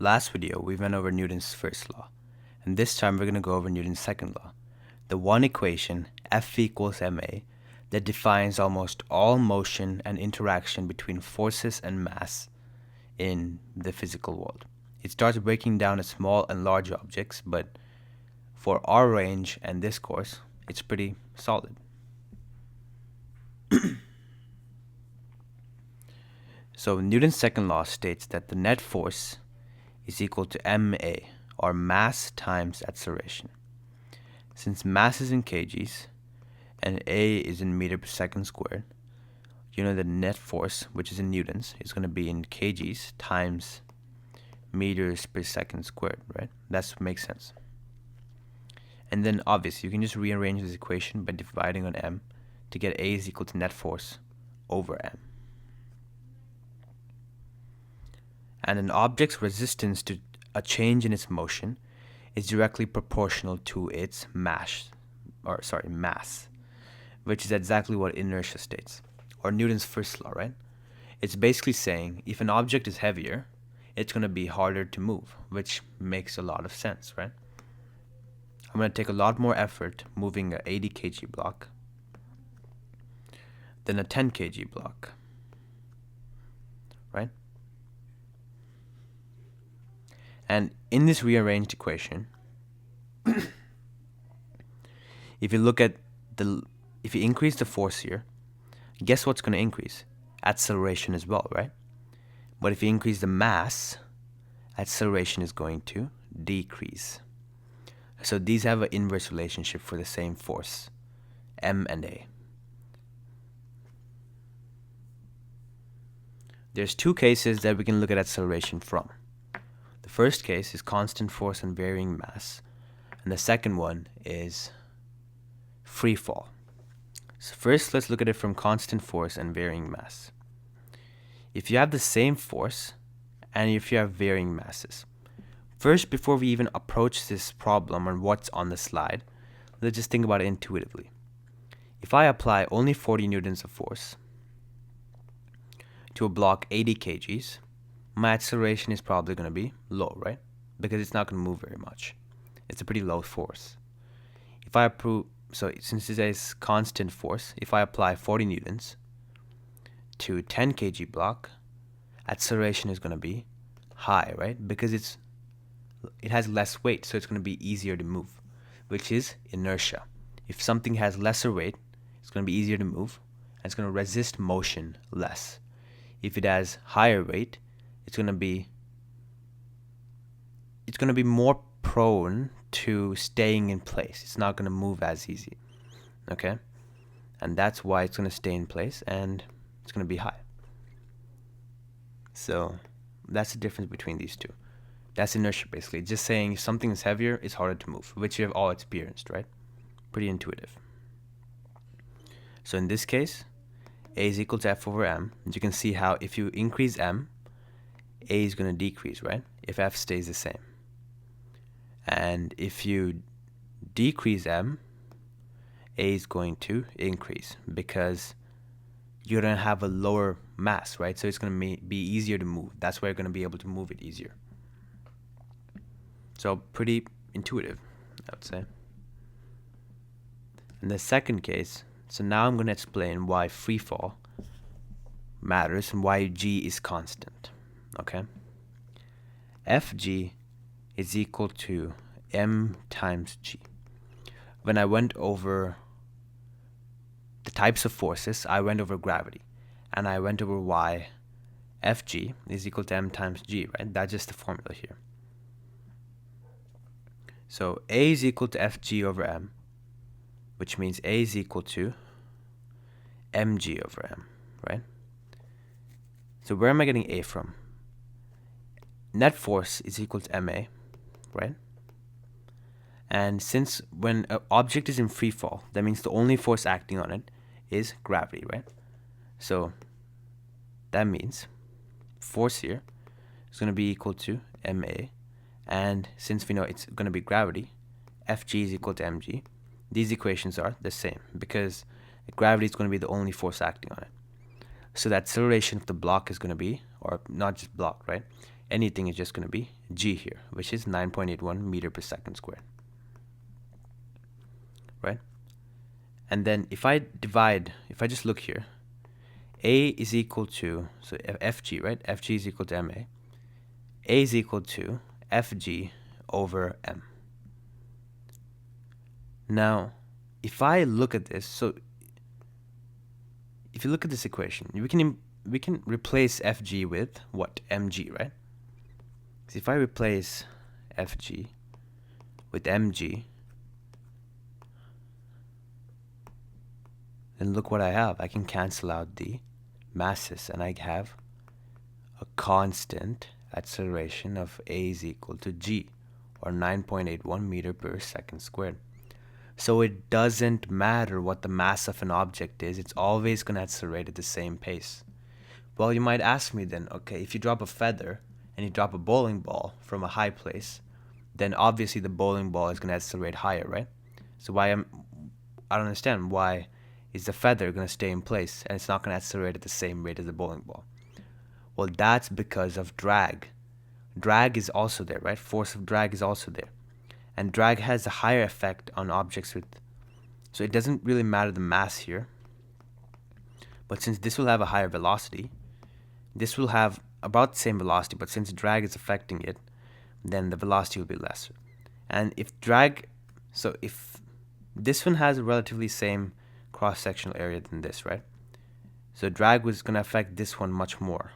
last video, we went over Newton's first law, and this time we're going to go over Newton's second law, the one equation, F equals ma, that defines almost all motion and interaction between forces and mass in the physical world. It starts breaking down at small and large objects, but for our range and this course, it's pretty solid. So Newton's second law states that the net force is equal to ma, or mass times acceleration. Since mass is in kgs and a is in meter per second squared, you know the net force, which is in newtons, is going to be in kgs times meters per second squared, right? That makes sense. And then obviously you can just rearrange this equation by dividing on m to get a is equal to net force over m. And an object's resistance to a change in its motion is directly proportional to its mass, which is exactly what inertia states, or Newton's first law, right? It's basically saying if an object is heavier, it's going to be harder to move, which makes a lot of sense, right? I'm going to take a lot more effort moving a 80 kg block than a 10 kg block, right? And in this rearranged equation, if you increase the force here, guess what's going to increase? Acceleration as well, right? But if you increase the mass, acceleration is going to decrease. So these have an inverse relationship for the same force, m and a. There's two cases that we can look at acceleration from. The first case is constant force and varying mass, and the second one is free fall. So first, let's look at it from constant force and varying mass. If you have the same force and if you have varying masses, first, before we even approach this problem on what's on the slide, let's just think about it intuitively. If I apply only 40 newtons of force to a block 80 kgs, my acceleration is probably going to be low, right? Because it's not going to move very much. It's a pretty low force. Since it is constant force, if I apply 40 newtons to a 10 kg block, acceleration is going to be high, right? Because it has less weight, so it's going to be easier to move, which is inertia. If something has lesser weight, it's going to be easier to move, and it's going to resist motion less. If it has higher weight, it's going to be more prone to staying in place. It's not going to move as easy, okay? And that's why it's going to stay in place, and it's going to be high. So that's the difference between these two. That's inertia, basically. Just saying if something is heavier, it's harder to move, which you have all experienced, right? Pretty intuitive. So in this case, a is equal to f over m. And you can see how if you increase m, a is going to decrease, right? If f stays the same. And if you decrease m, a is going to increase because you're going to have a lower mass, right? So it's going to be easier to move. That's why you're going to be able to move it easier. So pretty intuitive, I would say. In the second case, so now I'm going to explain why free fall matters and why g is constant. Okay? Fg is equal to m times g. When I went over the types of forces, I went over gravity, and I went over why Fg is equal to m times g, right? That's just the formula here. So a is equal to Fg over m, which means a is equal to mg over m, right? So where am I getting a from? Net force is equal to ma, right? And since when an object is in free fall, that means the only force acting on it is gravity, right? So that means force here is going to be equal to ma, and since we know it's going to be gravity, Fg is equal to mg. These equations are the same because gravity is going to be the only force acting on it. So the acceleration of the block is going to be, or not just block, right? anything is just going to be g here, which is 9.81 meter per second squared, right? And then if I just look here, a is equal to, so fg, right? Fg is equal to ma. A is equal to fg over m. Now, if I look at this, so if you look at this equation, we can replace fg with what? Mg, right? So if I replace fg with mg, then look what I have. I can cancel out the masses, and I have a constant acceleration of a is equal to g, or 9.81 meter per second squared. So it doesn't matter what the mass of an object is, it's always going to accelerate at the same pace. Well, you might ask me then, okay, if you drop a feather and you drop a bowling ball from a high place, then obviously the bowling ball is going to accelerate higher, right? So I don't understand, why is the feather going to stay in place and it's not going to accelerate at the same rate as the bowling ball? Well, that's because of drag. Drag is also there, right? Force of drag is also there. And drag has a higher effect on objects with, so it doesn't really matter the mass here. But since this will have a higher velocity, this will have about the same velocity, but since drag is affecting it, then the velocity will be lesser. And if this one has a relatively same cross-sectional area than this, right? So drag was going to affect this one much more,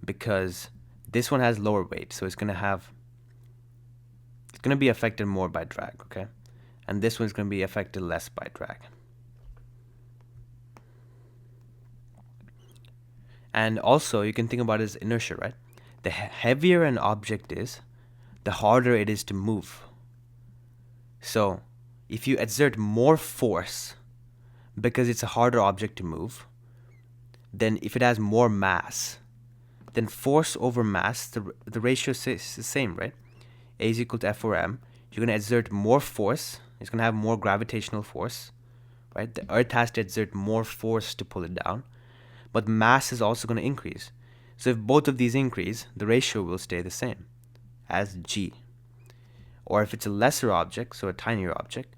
because this one has lower weight, so it's going to be affected more by drag, okay? And this one's going to be affected less by drag. And also, you can think about it as inertia, right? The heavier an object is, the harder it is to move. So, if you exert more force because it's a harder object to move, then if it has more mass, then force over mass, the ratio is the same, right? A is equal to F over m. You're going to exert more force. It's going to have more gravitational force, right? The Earth has to exert more force to pull it down. But mass is also going to increase. So if both of these increase, the ratio will stay the same as g. Or if it's a lesser object, so a tinier object,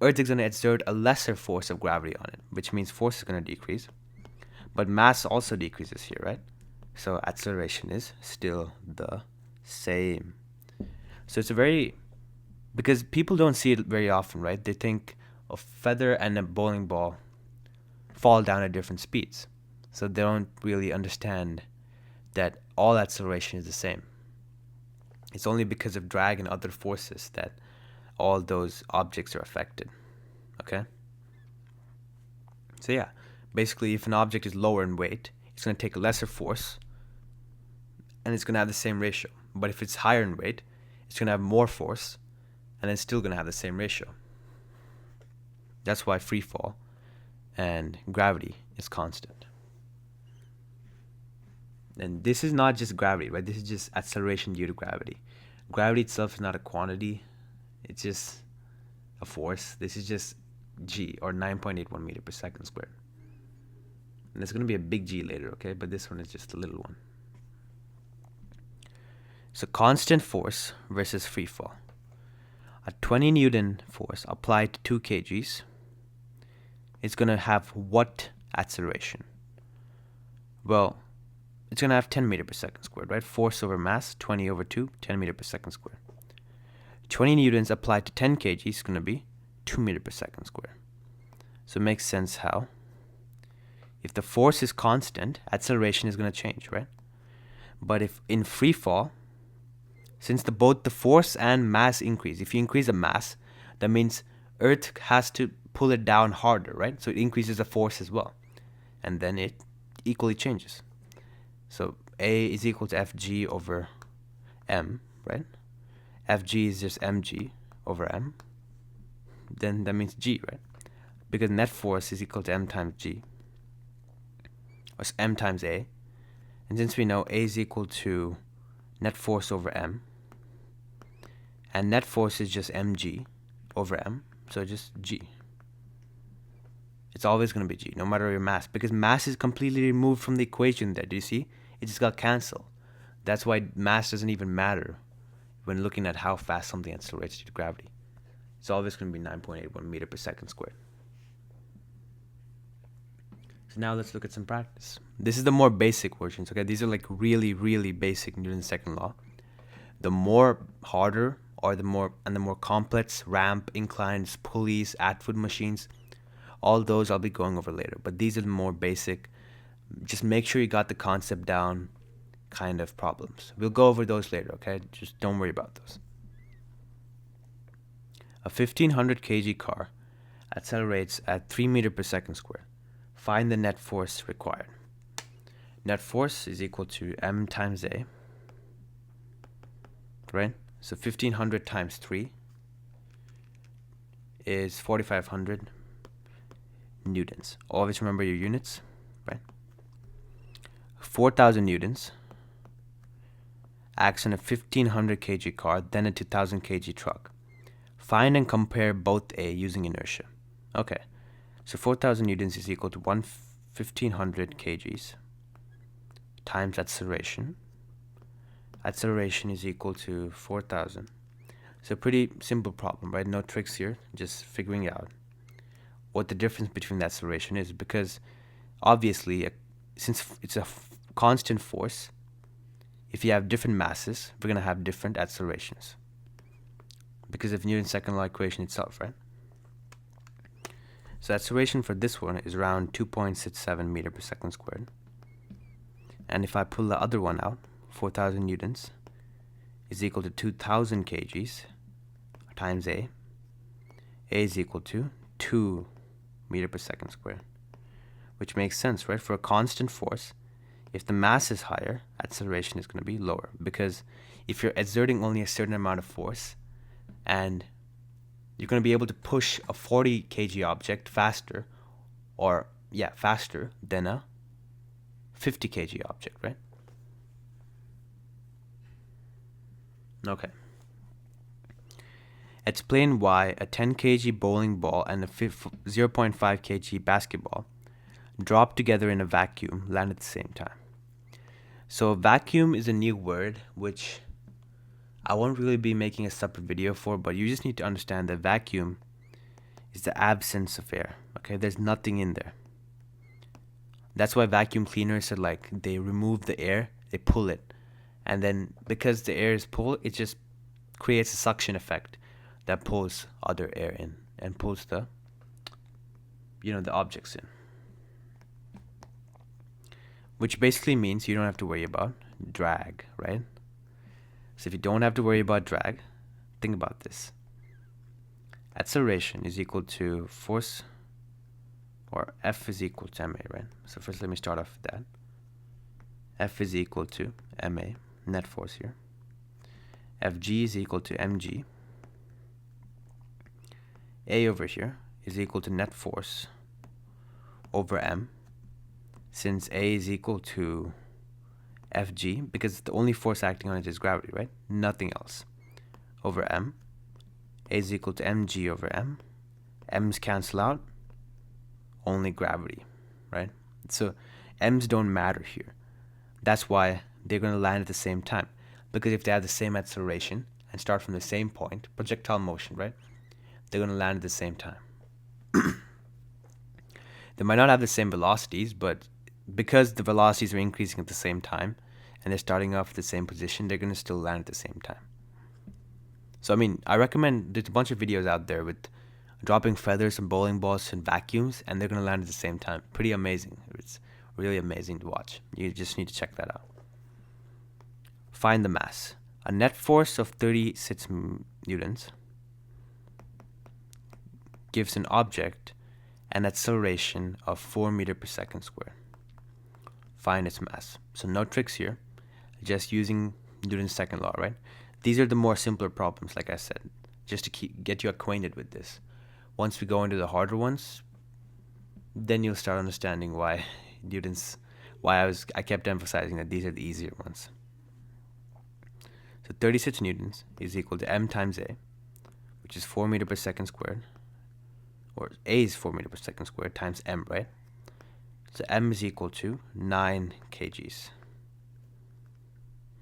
Earth is going to exert a lesser force of gravity on it, which means force is going to decrease. But mass also decreases here, right? So acceleration is still the same. So it's because people don't see it very often, right? They think a feather and a bowling ball fall down at different speeds. So they don't really understand that all acceleration is the same. It's only because of drag and other forces that all those objects are affected. Okay? So yeah, basically if an object is lower in weight, it's going to take a lesser force and it's going to have the same ratio. But if it's higher in weight, it's going to have more force and it's still going to have the same ratio. That's why free fall and gravity is constant. And this is not just gravity, right? This is just acceleration due to gravity. Gravity itself is not a quantity. It's just a force. This is just g, or 9.81 meter per second squared. And there's going to be a big G later, okay? But this one is just a little one. So constant force versus free fall. A 20 Newton force applied to 2 kgs is going to have what acceleration? Well, it's going to have 10 meter per second squared, right? Force over mass, 20 over 2, 10 meter per second squared. 20 newtons applied to 10 kg is going to be 2 meter per second squared. So it makes sense how, if the force is constant, acceleration is going to change, right? But if in free fall, since both the force and mass increase, if you increase the mass, that means Earth has to pull it down harder, right? So it increases the force as well. And then it equally changes. So A is equal to Fg over m, right? Fg is just mg over m. Then that means g, right? Because net force is equal to m times g, or m times a. And since we know A is equal to net force over m, and net force is just mg over m, so just g. It's always going to be g, no matter your mass, because mass is completely removed from the equation there. Do you see? It just got cancelled. That's why mass doesn't even matter when looking at how fast something accelerates due to gravity. It's always going to be 9.81 meter per second squared. So now let's look at some practice. This is the more basic versions, okay? These are like really, really basic Newton's second law. The more harder or the more complex ramp, inclines, pulleys, at-foot machines, all those I'll be going over later. But these are the more basic. Just make sure you got the concept down kind of problems. We'll go over those later, okay? Just don't worry about those. A 1500 kg car accelerates at 3 meter per second squared. Find the net force required. Net force is equal to m times a, right? So 1500 times 3 is 4500 newtons. Always remember your units, right? 4000 newtons acts on a 1500 kg car, then a 2000 kg truck. Find and compare both A using inertia. Okay, so 4000 newtons is equal to 1500 kgs times acceleration. Acceleration is equal to 4000. So pretty simple problem, right? No tricks here, just figuring out what the difference between the acceleration is, because obviously, since it's a constant force, if you have different masses, we're going to have different accelerations because of Newton's second law equation itself, right? So acceleration for this one is around 2.67 meter per second squared. And if I pull the other one out, 4000 newtons is equal to 2000 kgs times A. A is equal to 2 meter per second squared, which makes sense, right? For a constant force, if the mass is higher, acceleration is going to be lower, because if you're exerting only a certain amount of force and you're going to be able to push a 40 kg object faster than a 50 kg object, right? Okay. Explain why a 10 kg bowling ball and a 0.5 kg basketball dropped together in a vacuum land at the same time. So vacuum is a new word which I won't really be making a separate video for, but you just need to understand that vacuum is the absence of air. Okay, there's nothing in there. That's why vacuum cleaners are like, they remove the air, they pull it, and then because the air is pulled, it just creates a suction effect that pulls other air in and pulls the objects in, which basically means you don't have to worry about drag, right? So if you don't have to worry about drag, think about this. Acceleration is equal to force, or F is equal to ma, right? So first let me start off with that. F is equal to ma, net force here. Fg is equal to mg. A over here is equal to net force over m, since A is equal to Fg, because the only force acting on it is gravity, right? Nothing else. Over m. A is equal to mg over m. M's cancel out. Only gravity, right? So m's don't matter here. That's why they're going to land at the same time. Because if they have the same acceleration and start from the same point, projectile motion, right? They're going to land at the same time. They might not have the same velocities, but because the velocities are increasing at the same time and they're starting off at the same position, they're going to still land at the same time. So, I mean, I recommend, there's a bunch of videos out there with dropping feathers and bowling balls and vacuums, and they're going to land at the same time. Pretty amazing. It's really amazing to watch. You just need to check that out. Find the mass. A net force of 36 newtons gives an object an acceleration of 4 meter per second squared. Find its mass. So no tricks here, just using Newton's second law, right? These are the more simpler problems, like I said, just to get you acquainted with this. Once we go into the harder ones, then you'll start understanding why I kept emphasizing that these are the easier ones. So 36 newtons is equal to m times a, which is 4 meter per second squared, or a is 4 meter per second squared, times m, right? So m is equal to 9 kgs.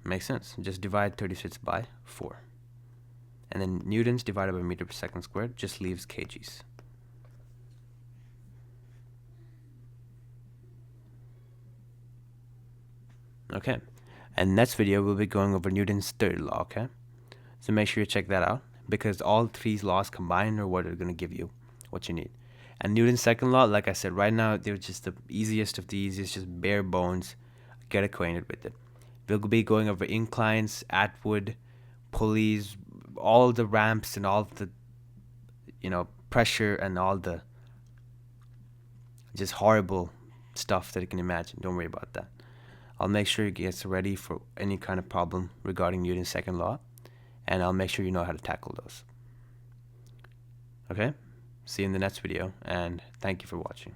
Makes sense. Just divide 36 by 4. And then newtons divided by meter per second squared just leaves kgs. Okay. And next video we'll be going over Newton's third law, okay? So make sure you check that out, because all three laws combined are what are going to give you what you need. And Newton's second law, like I said, right now they're just the easiest of the easiest, just bare bones. Get acquainted with it. We'll be going over inclines, Atwood, pulleys, all the ramps and all the, pressure and all the just horrible stuff that you can imagine. Don't worry about that. I'll make sure you get ready for any kind of problem regarding Newton's second law, and I'll make sure you know how to tackle those. Okay? See you in the next video, and thank you for watching.